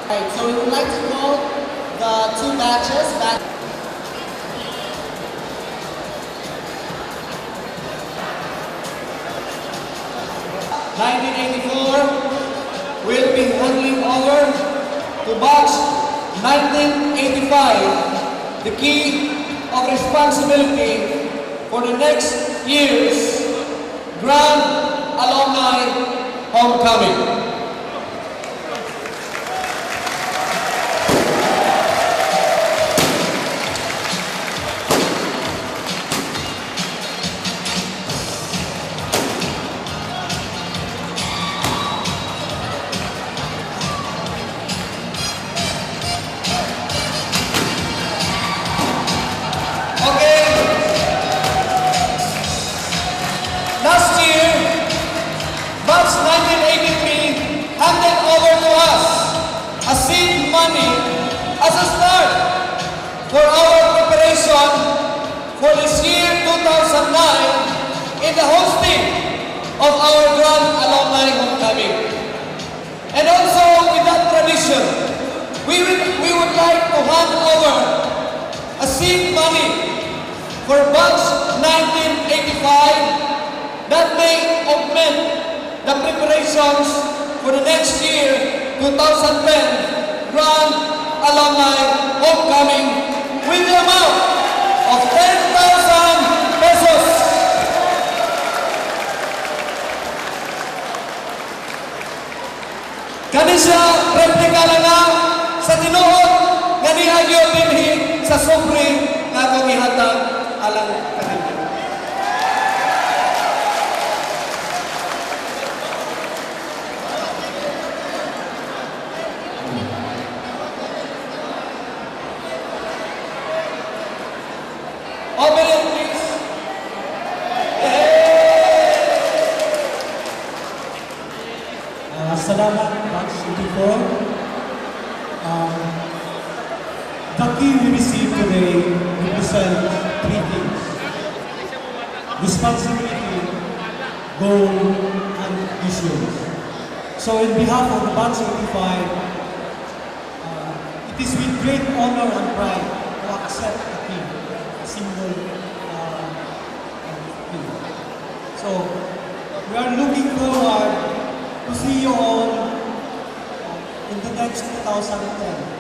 Right, so we would like to call the two batches back. Will be handing over to batch 1985 the key of responsibility for the next year's Grand Alumni Homecoming. Last year, batch 1983 handed over to us a seed money as a start for our preparation for this year 2009 in the hosting of our Grand Alumni Homecoming. And also with that tradition, we would like to hand over a seed money for batch 1985 that may augment the preparations for the next year, 2010 Grand Alumni Homecoming with the amount of 10,000 pesos. Kani siya replika na sa tinuod nga niagyo dinhi sa sobre nga akong ihatag alang kanila. Open it, please. Salamat, Batch 84. The key we received today represents three things: responsibility, goal, and vision. So in behalf of the Batch 85, it is with great honor and pride to accept the key, a symbol of key. So we are looking forward to see you all in the next 2010.